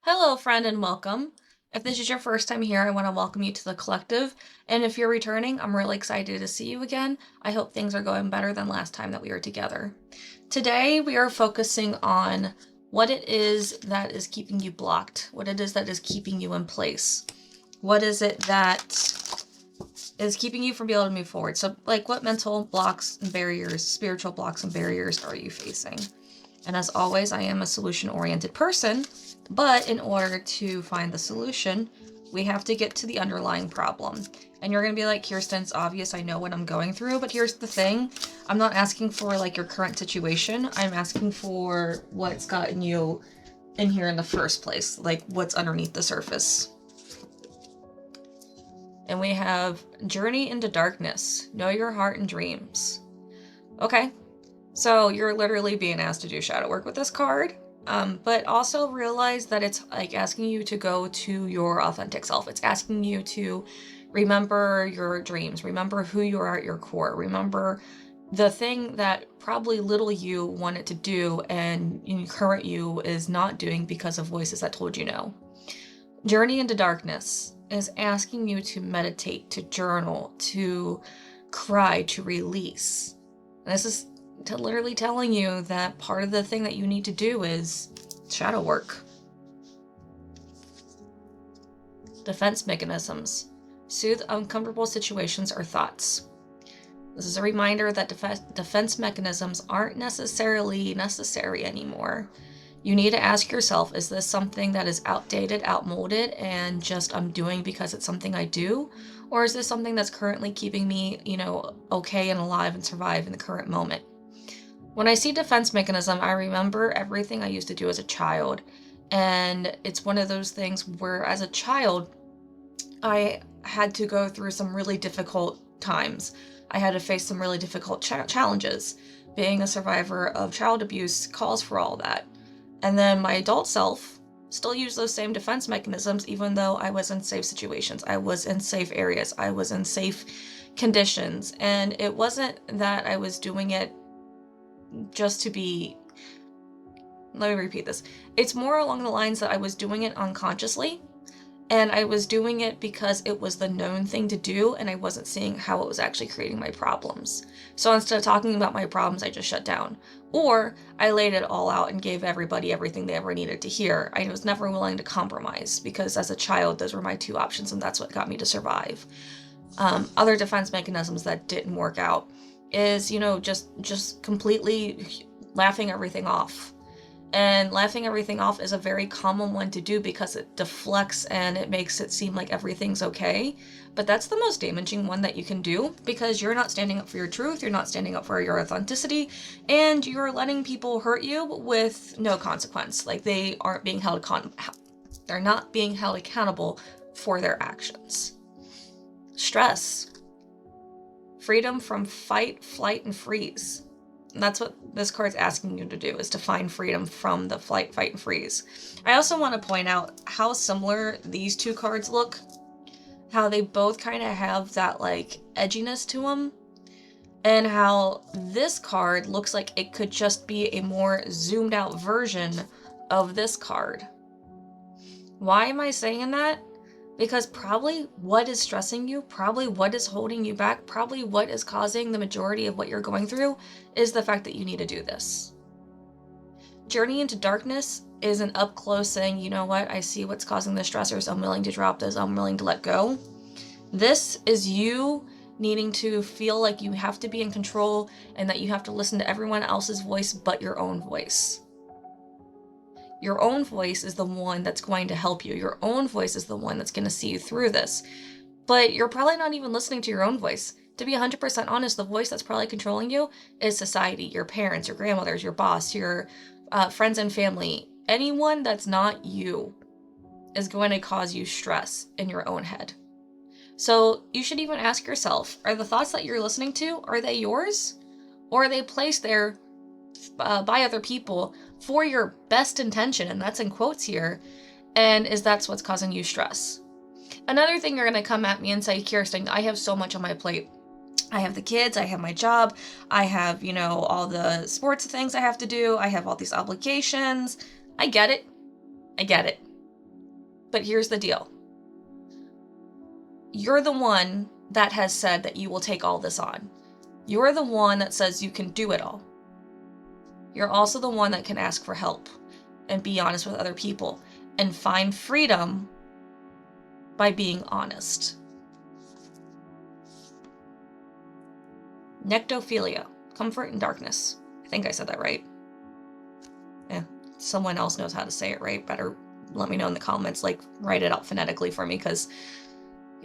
Hello, friend, and welcome. If this is your first time here, I want to welcome you to the collective. And if you're returning, I'm really excited to see you again. I hope things are going better than last time that we were together. Today, we are focusing on what it is that is keeping you blocked, what it is that is keeping you in place. What is it that is keeping you from being able to move forward? So, like, what mental blocks and barriers, spiritual blocks and barriers are you facing? And as always, I am a solution-oriented person, but in order to find the solution, we have to get to the underlying problem. And you're going to be like, Kirsten, it's obvious I know what I'm going through, but here's the thing. I'm not asking for like your current situation. I'm asking for what's gotten you in here in the first place, like what's underneath the surface. And we have Journey into Darkness, Know Your Heart and Dreams. Okay, so you're literally being asked to do shadow work with this card, but also realize that it's like asking you to go to your authentic self. It's asking you to remember your dreams, remember who you are at your core, remember the thing that probably little you wanted to do and current you is not doing because of voices that told you no. Journey into Darkness is asking you to meditate, to journal, to cry, to release. And this is literally telling you that part of the thing that you need to do is shadow work. Defense mechanisms. Soothe uncomfortable situations or thoughts. This is a reminder that defense mechanisms aren't necessarily necessary anymore. You need to ask yourself, is this something that is outdated, outmoded, and just I'm doing because it's something I do? Or is this something that's currently keeping me, okay and alive and survive in the current moment? When I see defense mechanism, I remember everything I used to do as a child. And it's one of those things where as a child, I had to go through some really difficult times. I had to face some really difficult challenges. Being a survivor of child abuse calls for all that. And then my adult self still used those same defense mechanisms, even though I was in safe situations. I was in safe areas. I was in safe conditions. And it wasn't that I was doing it just to be, let me repeat this. It's more along the lines that I was doing it unconsciously, and I was doing it because it was the known thing to do, and I wasn't seeing how it was actually creating my problems. So instead of talking about my problems, I just shut down. Or I laid it all out and gave everybody everything they ever needed to hear. I was never willing to compromise, because as a child, those were my two options, and that's what got me to survive. Other defense mechanisms that didn't work out is, just completely laughing everything off. And laughing everything off is a very common one to do because it deflects and it makes it seem like everything's okay. But that's the most damaging one that you can do, because you're not standing up for your truth, you're not standing up for your authenticity, and you're letting people hurt you with no consequence. Like they aren't being held they're not being held accountable for their actions. Stress. Freedom from fight, flight, and freeze. And that's what this card's asking you to do, is to find freedom from the flight, fight, and freeze. I also want to point out how similar these two cards look. How they both kind of have that like edginess to them. And how this card looks like it could just be a more zoomed out version of this card. Why am I saying that? Because probably what is stressing you, probably what is holding you back, probably what is causing the majority of what you're going through is the fact that you need to do this. Journey into Darkness is an up close saying, you know what, I see what's causing the stressors, I'm willing to drop this, I'm willing to let go. This is you needing to feel like you have to be in control and that you have to listen to everyone else's voice but your own voice. Your own voice is the one that's going to help you. Your own voice is the one that's going to see you through this. But you're probably not even listening to your own voice. To be 100% honest, the voice that's probably controlling you is society, your parents, your grandmothers, your boss, your friends and family. Anyone that's not you is going to cause you stress in your own head. So you should even ask yourself, are the thoughts that you're listening to, are they yours? Or are they placed there by other people for your best intention, and that's in quotes here, and that's what's causing you stress? Another thing, you're going to come at me and say, Kirsten, I have so much on my plate. I have the kids, I have my job, I have, all the sports things I have to do, I have all these obligations. I get it. But here's the deal. You're the one that has said that you will take all this on. You're the one that says you can do it all. You're also the one that can ask for help and be honest with other people and find freedom by being honest. Nectophilia, comfort in darkness. I think I said that right. Yeah, someone else knows how to say it right. Better let me know in the comments, like write it out phonetically for me, because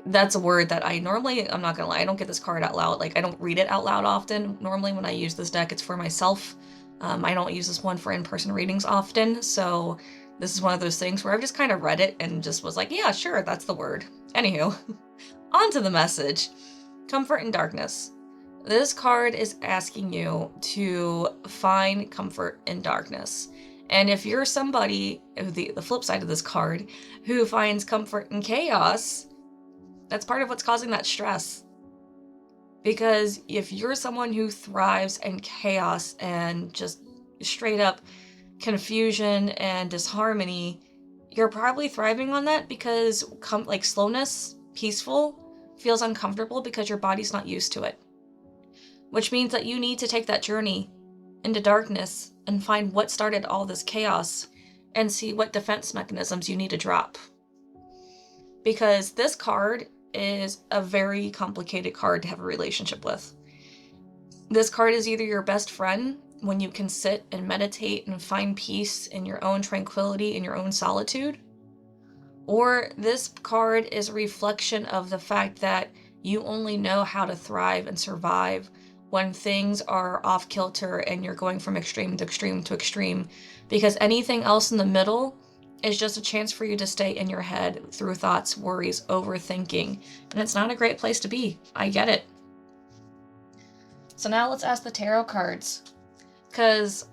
that's a word that I'm not gonna lie, I don't get this card out loud. Like, I don't read it out loud often. Normally when I use this deck, it's for myself. I don't use this one for in-person readings often, so this is one of those things where I've just kind of read it and just was like, yeah, sure, that's the word. Anywho, on to the message. Comfort in darkness. This card is asking you to find comfort in darkness. And if you're somebody, the flip side of this card, who finds comfort in chaos, that's part of what's causing that stress. Because if you're someone who thrives in chaos and just straight up confusion and disharmony, you're probably thriving on that because like slowness, peaceful, feels uncomfortable because your body's not used to it. Which means that you need to take that journey into darkness and find what started all this chaos and see what defense mechanisms you need to drop. Because this card is a very complicated card to have a relationship with. This card is either your best friend when you can sit and meditate and find peace in your own tranquility, in your own solitude, or this card is a reflection of the fact that you only know how to thrive and survive when things are off kilter and you're going from extreme to extreme to extreme, because anything else in the middle is just a chance for you to stay in your head through thoughts, worries, overthinking, and it's not a great place to be. I get it. So now let's ask the tarot cards, because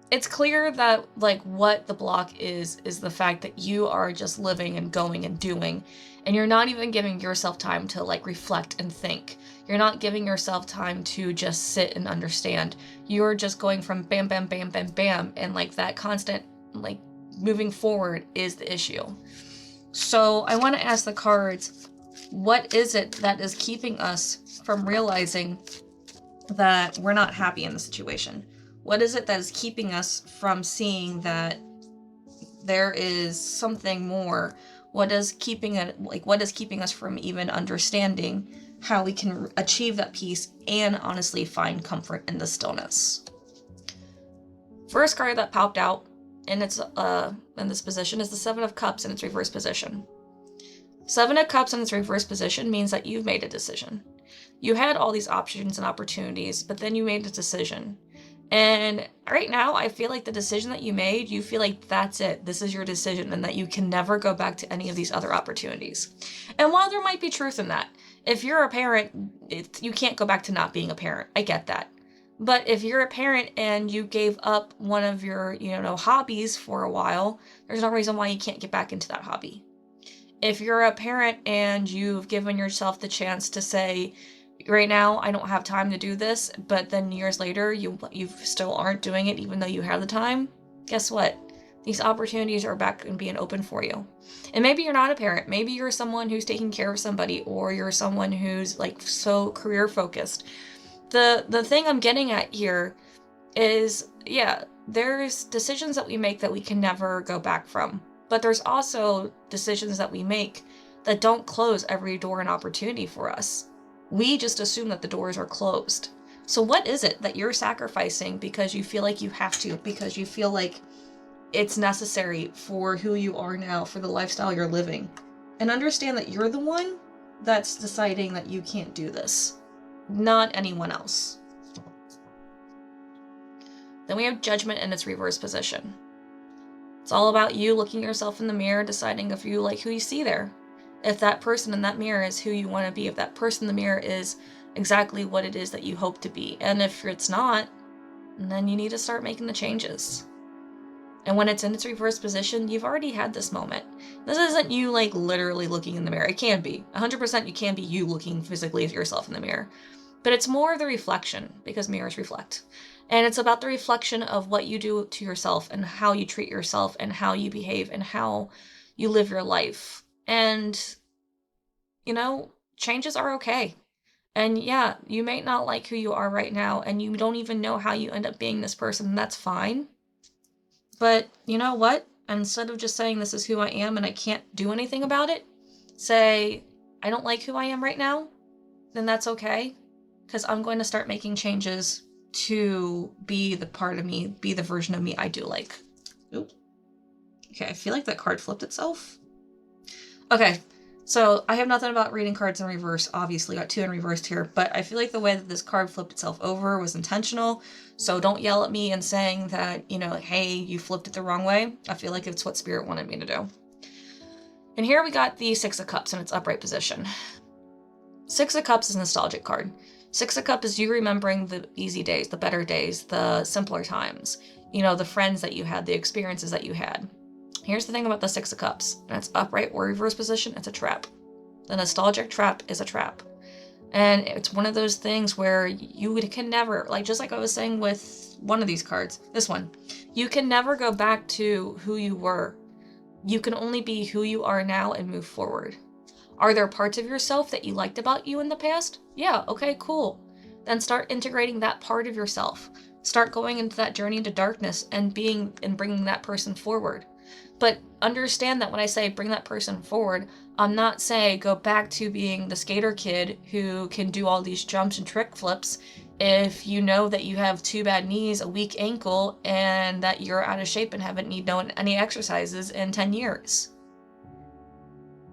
it's clear that like what the block is the fact that you are just living and going and doing, and you're not even giving yourself time to like reflect and think. You're not giving yourself time to just sit and understand. You're just going from bam, bam, bam, bam, bam, and like that constant like moving forward is the issue. So I want to ask the cards, what is it that is keeping us from realizing that we're not happy in the situation? What is it that is keeping us from seeing that there is something more? What is keeping us from even understanding how we can achieve that peace and honestly find comfort in the stillness? First card that popped out in this position is the Seven of Cups in its reverse position. Seven of Cups in its reverse position means that you've made a decision. You had all these options and opportunities, but then you made a decision. And right now, I feel like the decision that you made, you feel like that's it. This is your decision, and that you can never go back to any of these other opportunities. And while there might be truth in that, if you're a parent, you can't go back to not being a parent. I get that. But if you're a parent and you gave up one of your, hobbies for a while, there's no reason why you can't get back into that hobby. If you're a parent and you've given yourself the chance to say, right now, I don't have time to do this, but then years later, you still aren't doing it even though you have the time, guess what? These opportunities are back and being open for you. And maybe you're not a parent. Maybe you're someone who's taking care of somebody, or you're someone who's like so career focused. The thing I'm getting at here is, yeah, there's decisions that we make that we can never go back from. But there's also decisions that we make that don't close every door and opportunity for us. We just assume that the doors are closed. So what is it that you're sacrificing because you feel like you have to, because you feel like it's necessary for who you are now, for the lifestyle you're living? And understand that you're the one that's deciding that you can't do this, not anyone else. Then we have Judgment in its reverse position. It's all about you looking yourself in the mirror, deciding if you like who you see there. If that person in that mirror is who you want to be, if that person in the mirror is exactly what it is that you hope to be. And if it's not, then you need to start making the changes. And when it's in its reverse position, you've already had this moment. This isn't you like literally looking in the mirror. It can be. 100% you can be you looking physically at yourself in the mirror. But it's more the reflection, because mirrors reflect. And it's about the reflection of what you do to yourself and how you treat yourself and how you behave and how You live your life. And, changes are okay. And yeah, you may not like who you are right now, and you don't even know how you end up being this person, and that's fine. But you know what? Instead of just saying this is who I am and I can't do anything about it, say, I don't like who I am right now, then that's okay. Because I'm going to start making changes to be the part of me, be the version of me I do like. Oop. Okay, I feel like that card flipped itself. Okay, so I have nothing about reading cards in reverse. Obviously, got 2 in reverse here, but I feel like the way that this card flipped itself over was intentional. So don't yell at me and saying that, hey, you flipped it the wrong way. I feel like it's what Spirit wanted me to do. And here we got the 6 of Cups in its upright position. 6 of Cups is a nostalgic card. 6 of Cups is you remembering the easy days, the better days, the simpler times, the friends that you had, the experiences that you had. Here's the thing about the 6 of Cups. When it's upright or reverse position, it's a trap. The nostalgic trap is a trap. And it's one of those things where you can never, just like I was saying with one of these cards, this one, you can never go back to who you were. You can only be who you are now and move forward. Are there parts of yourself that you liked about you in the past? Yeah, okay, cool. Then start integrating that part of yourself. Start going into that journey into darkness and bringing that person forward. But understand that when I say bring that person forward, I'm not saying go back to being the skater kid who can do all these jumps and trick flips if you know that you have 2 bad knees, a weak ankle, and that you're out of shape and haven't done any exercises in 10 years.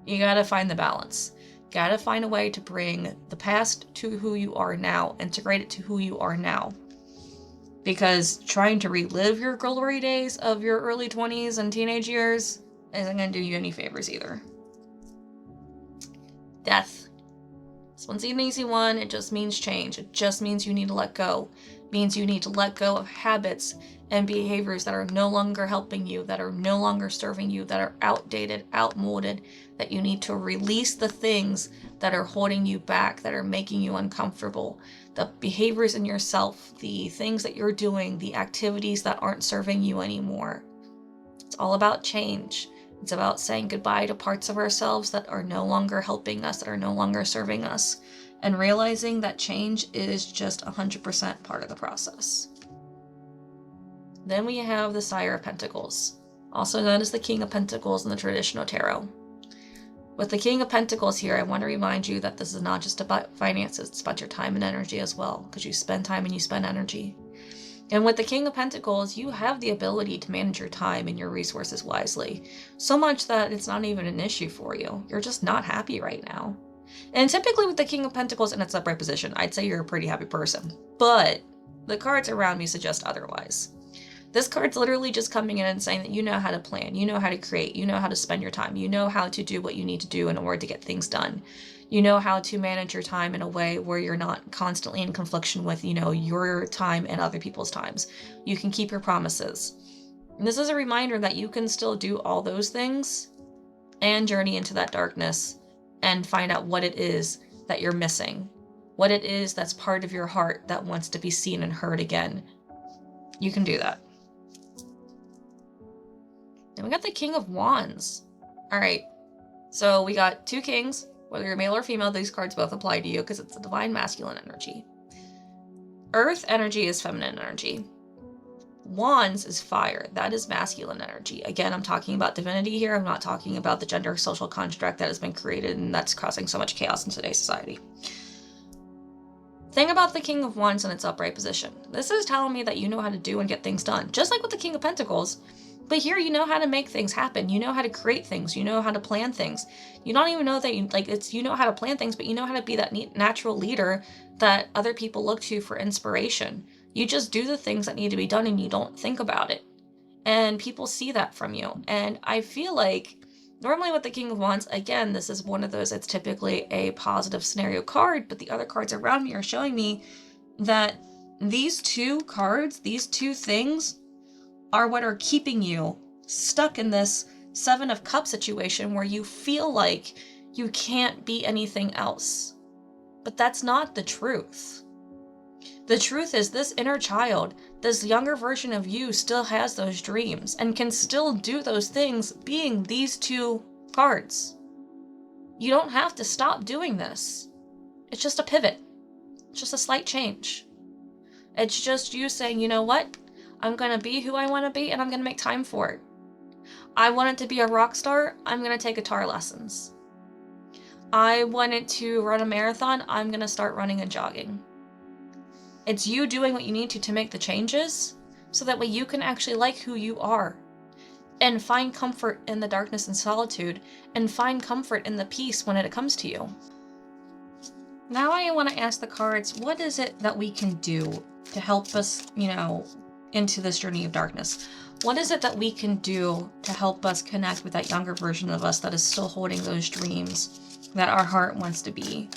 You gotta find the balance. Gotta find a way to bring the past to who you are now, integrate it to who you are now. Because trying to relive your glory days of your early 20s and teenage years isn't going to do you any favors either. Death. This one's an easy one. It just means change. It just means you need to let go. It means you need to let go of habits and behaviors that are no longer helping you, that are no longer serving you, that are outdated, outmoded, that you need to release the things that are holding you back, that are making you uncomfortable. The behaviors in yourself, the things that you're doing, the activities that aren't serving you anymore. It's all about change. It's about saying goodbye to parts of ourselves that are no longer helping us, that are no longer serving us, and realizing that change is just 100% part of the process. Then we have the Sire of Pentacles, also known as the King of Pentacles in the traditional tarot. With the King of Pentacles here, I want to remind you that this is not just about finances, it's about your time and energy as well, because you spend time and you spend energy. And with the King of Pentacles, you have the ability to manage your time and your resources wisely, so much that it's not even an issue for you. You're just not happy right now. And typically with the King of Pentacles in its upright position, I'd say you're a pretty happy person, but the cards around me suggest otherwise. This card's literally just coming in and saying that you know how to plan, you know how to create, you know how to spend your time, you know how to do what you need to do in order to get things done. You know how to manage your time in a way where you're not constantly in confliction with, your time and other people's times. You can keep your promises. And this is a reminder that you can still do all those things and journey into that darkness and find out what it is that you're missing, what it is that's part of your heart that wants to be seen and heard again. You can do that. And we got the King of Wands. All right, so we got 2 kings. Whether you're male or female, these cards both apply to you because it's the divine masculine energy. Earth energy is feminine energy. Wands is fire. That is masculine energy. Again, I'm talking about divinity here. I'm not talking about the gender social construct that has been created and that's causing so much chaos in today's society. Thing about the King of Wands in its upright position. This is telling me that you know how to do and get things done. Just like with the King of Pentacles. But here you know how to make things happen. You know how to create things. You know how to plan things. You don't even know that you know how to plan things, but you know how to be that natural leader that other people look to for inspiration. You just do the things that need to be done and you don't think about it. And people see that from you. And I feel like normally with the King of Wands, again, this is one of those, it's typically a positive scenario card, but the other cards around me are showing me that these 2 cards, these 2 things are what are keeping you stuck in this 7 of Cups situation where you feel like you can't be anything else. But that's not the truth. The truth is, this inner child, this younger version of you, still has those dreams and can still do those things being these two cards. You don't have to stop doing this. It's just a pivot. It's just a slight change. It's just you saying, you know what? I'm going to be who I want to be, and I'm going to make time for it. I wanted to be a rock star. I'm going to take guitar lessons. I wanted to run a marathon. I'm going to start running and jogging. It's you doing what you need to make the changes, so that way you can actually like who you are and find comfort in the darkness and solitude, and find comfort in the peace when it comes to you. Now I want to ask the cards, what is it that we can do to help us, into this journey of darkness? What is it that we can do to help us connect with that younger version of us that is still holding those dreams that our heart wants to be?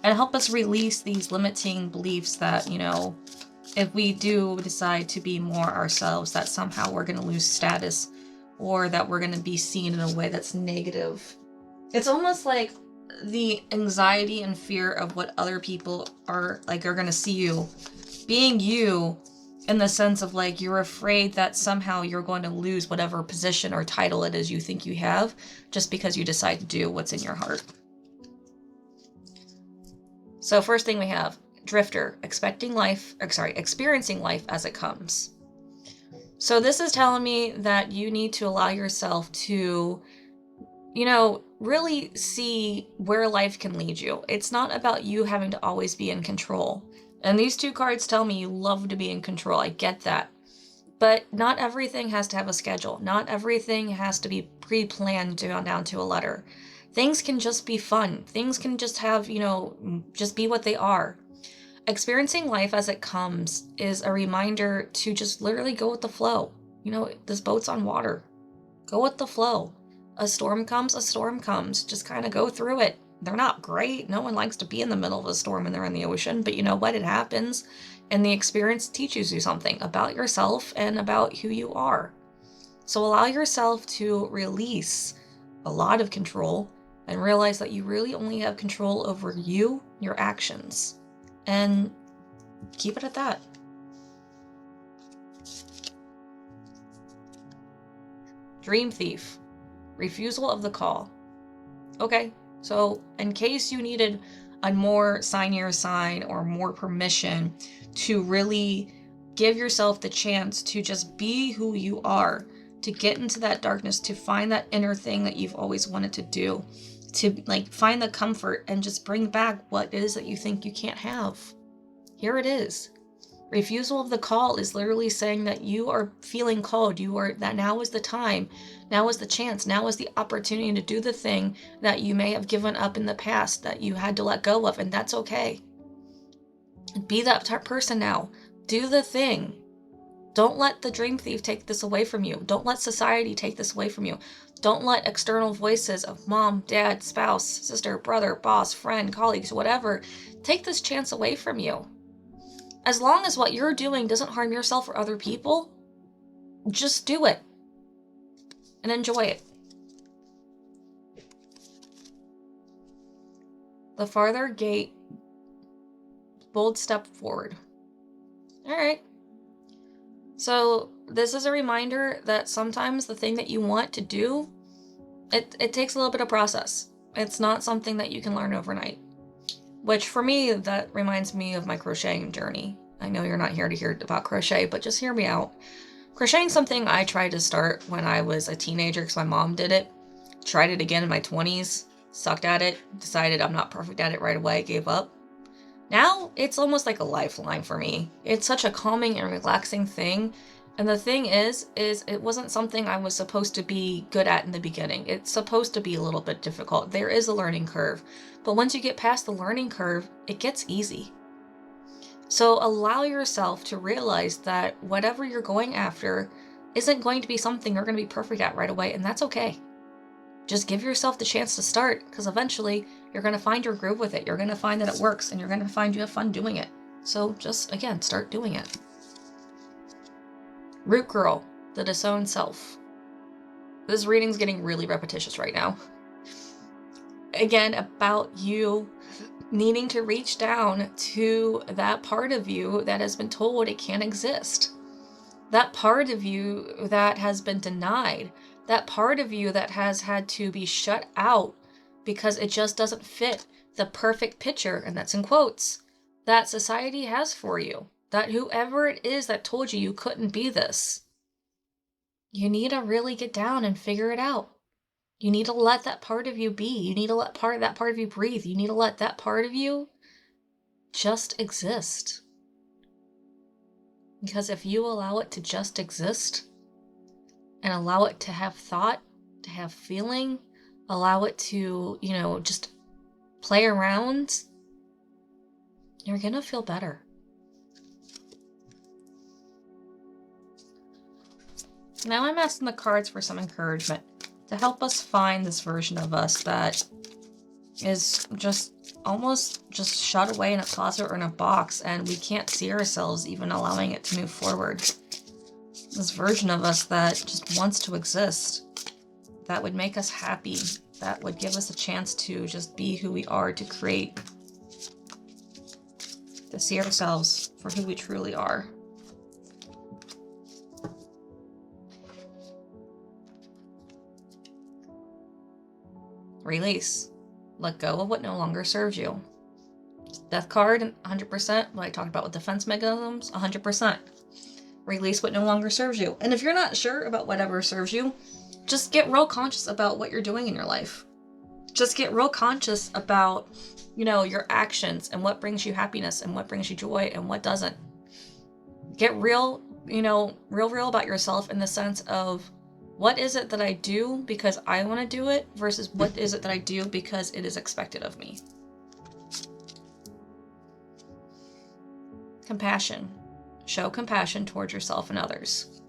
And help us release these limiting beliefs that, if we do decide to be more ourselves, that somehow we're going to lose status, or that we're going to be seen in a way that's negative. It's almost like the anxiety and fear of what other people are going to see you being you, in the sense of you're afraid that somehow you're going to lose whatever position or title it is you think you have, just because you decide to do what's in your heart. So first thing we have, Drifter, experiencing life as it comes. So this is telling me that you need to allow yourself to, really see where life can lead you. It's not about you having to always be in control. And these two cards tell me you love to be in control. I get that. But not everything has to have a schedule. Not everything has to be pre-planned down to a letter. Things can just be fun. Things can just have, just be what they are. Experiencing life as it comes is a reminder to just literally go with the flow. This boat's on water. Go with the flow. A storm comes, Just kind of go through it. They're not great. No one likes to be in the middle of a storm when they're in the ocean, but you know what? It happens. And the experience teaches you something about yourself and about who you are. So allow yourself to release a lot of control and realize that you really only have control over you, your actions. And keep it at that. Dream Thief. Refusal of the call. Okay, so in case you needed a more sign your sign or more permission to really give yourself the chance to just be who you are, to get into that darkness, to find that inner thing that you've always wanted to do, to find the comfort and just bring back what it is that you think you can't have. Here it is. Refusal of the call is literally saying that you are feeling called. That now is the time. Now is the chance. Now is the opportunity to do the thing that you may have given up in the past, that you had to let go of, and that's okay. Be that person now. Do the thing. Don't let the dream thief take this away from you. Don't let society take this away from you. Don't let external voices of mom, dad, spouse, sister, brother, boss, friend, colleagues, whatever, take this chance away from you. As long as what you're doing doesn't harm yourself or other people, just do it and enjoy it. The farther gate, bold step forward. All right. So this is a reminder that sometimes the thing that you want to do, it takes a little bit of process. It's not something that you can learn overnight. Which for me, that reminds me of my crocheting journey. I know you're not here to hear about crochet, but just hear me out. Crocheting something I tried to start when I was a teenager because my mom did it. Tried it again in my 20s, sucked at it, decided I'm not perfect at it right away, gave up. Now it's almost like a lifeline for me. It's such a calming and relaxing thing. And the thing is it wasn't something I was supposed to be good at in the beginning. It's supposed to be a little bit difficult. There is a learning curve. But once you get past the learning curve, it gets easy. So allow yourself to realize that whatever you're going after isn't going to be something you're going to be perfect at right away, and that's okay. Just give yourself the chance to start, because eventually you're going to find your groove with it. You're going to find that it works, and you're going to find you have fun doing it. So just, again, start doing it. Root Girl, the disowned self. This reading's getting really repetitious right now. again, about you needing to reach down to that part of you that has been told it can't exist. That part of you that has been denied. That part of you that has had to be shut out because it just doesn't fit the perfect picture, and that's in quotes, that society has for you. That whoever it is that told you couldn't be this, you need to really get down and figure it out. You need to let that part of you be. You need to let that part of you breathe. You need to let that part of you just exist. Because if you allow it to just exist and allow it to have thought, to have feeling, allow it to, just play around, you're gonna feel better. Now I'm asking the cards for some encouragement to help us find this version of us that is just almost just shut away in a closet or in a box, and we can't see ourselves even allowing it to move forward. This version of us that just wants to exist, that would make us happy, that would give us a chance to just be who we are, to create, to see ourselves for who we truly are. Release. Let go of what no longer serves you. Death card, 100%. What I talked about with defense mechanisms, 100%. Release what no longer serves you. And if you're not sure about whatever serves you, just get real conscious about what you're doing in your life. Just get real conscious about, your actions and what brings you happiness and what brings you joy and what doesn't. Get real, real about yourself in the sense of, what is it that I do because I want to do it versus what is it that I do because it is expected of me? Compassion. Show compassion towards yourself and others.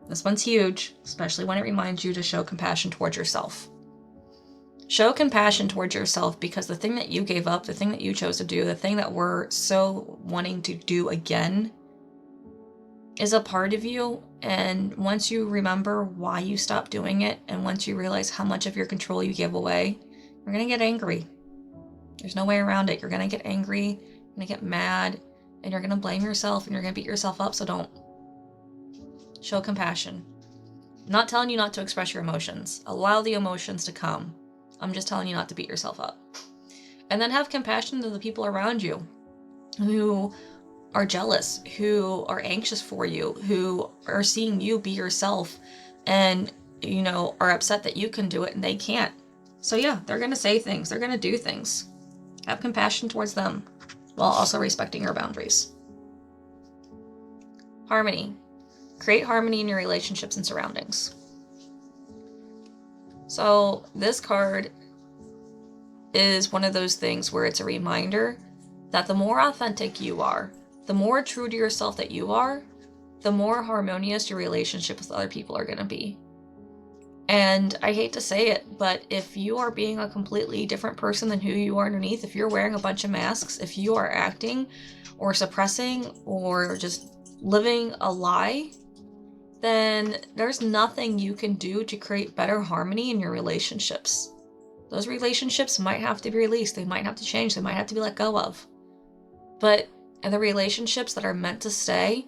This one's huge, especially when it reminds you to show compassion towards yourself. Show compassion towards yourself because the thing that you gave up, the thing that you chose to do, the thing that we're so wanting to do again is a part of you. And once you remember why you stopped doing it, and once you realize how much of your control you give away, you're going to get angry. There's no way around it. You're going to get angry, you're going to get mad, and you're going to blame yourself, and you're going to beat yourself up, so don't. Show compassion. I'm not telling you not to express your emotions. Allow the emotions to come. I'm just telling you not to beat yourself up. And then have compassion to the people around you who are jealous, who are anxious for you, who are seeing you be yourself and, are upset that you can do it and they can't. So yeah, they're going to say things. They're going to do things. Have compassion towards them while also respecting your boundaries. Harmony. Create harmony in your relationships and surroundings. So this card is one of those things where it's a reminder that the more authentic you are, the more true to yourself that you are, the more harmonious your relationship with other people are going to be. And I hate to say it, but if you are being a completely different person than who you are underneath, if you're wearing a bunch of masks, if you are acting or suppressing or just living a lie, then there's nothing you can do to create better harmony in your relationships. Those relationships might have to be released. They might have to change. They might have to be let go of. But the relationships that are meant to stay,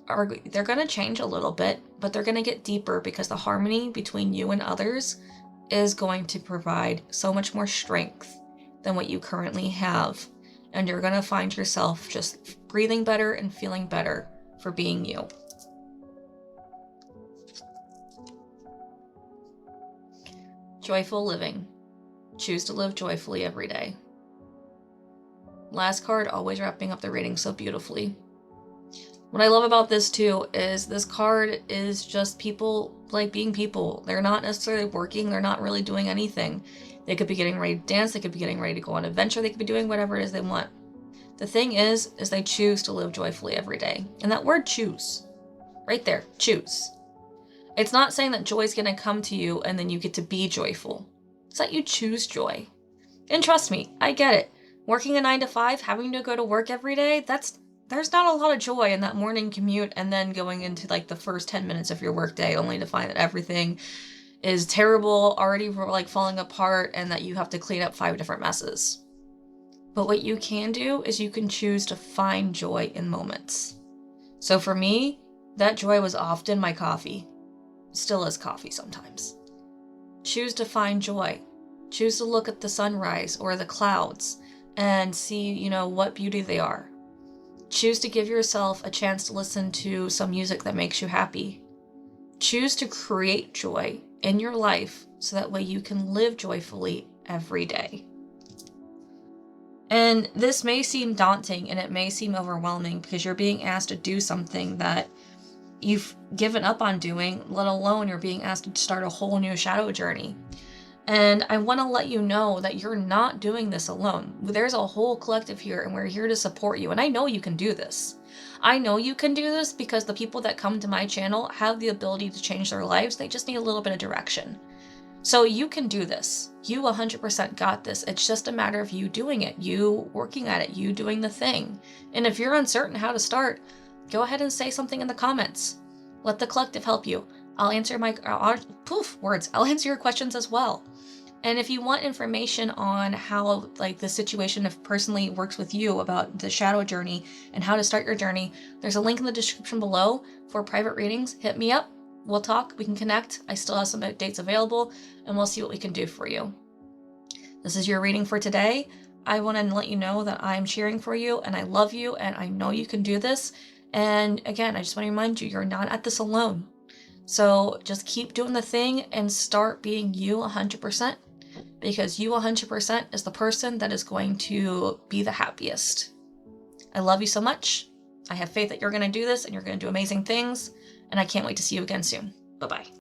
they're going to change a little bit, but they're going to get deeper because the harmony between you and others is going to provide so much more strength than what you currently have. And you're going to find yourself just breathing better and feeling better for being you. Joyful living. Choose to live joyfully every day. Last card, always wrapping up the reading so beautifully. What I love about this too is this card is just people like being people. They're not necessarily working. They're not really doing anything. They could be getting ready to dance. They could be getting ready to go on an adventure. They could be doing whatever it is they want. The thing is they choose to live joyfully every day. And that word choose, right there, choose. It's not saying that joy is going to come to you and then you get to be joyful. It's that you choose joy. And trust me, I get it. Working a 9 to 5, having to go to work every day, there's not a lot of joy in that morning commute and then going into like the first 10 minutes of your work day only to find that everything is terrible, already like falling apart, and that you have to clean up 5 different messes. But what you can do is you can choose to find joy in moments. So for me, that joy was often my coffee. Still is coffee sometimes. Choose to find joy. Choose to look at the sunrise or the clouds and see, what beauty they are. Choose to give yourself a chance to listen to some music that makes you happy. Choose to create joy in your life so that way you can live joyfully every day. And this may seem daunting and it may seem overwhelming because you're being asked to do something that you've given up on doing, let alone you're being asked to start a whole new shadow journey. And I want to let you know that you're not doing this alone. There's a whole collective here and we're here to support you. And I know you can do this. I know you can do this because the people that come to my channel have the ability to change their lives. They just need a little bit of direction. So you can do this. You 100% got this. It's just a matter of you doing it, you working at it, you doing the thing. And if you're uncertain how to start, go ahead and say something in the comments. Let the collective help you. I'll answer I'll answer your questions as well. And if you want information on how the situation personally works with you about the shadow journey and how to start your journey, there's a link in the description below for private readings. Hit me up. We'll talk. We can connect. I still have some dates available and we'll see what we can do for you. This is your reading for today. I want to let you know that I'm cheering for you and I love you and I know you can do this. And again, I just want to remind you, you're not at this alone. So just keep doing the thing and start being you 100%, because you 100% is the person that is going to be the happiest. I love you so much. I have faith that you're going to do this and you're going to do amazing things. And I can't wait to see you again soon. Bye-bye.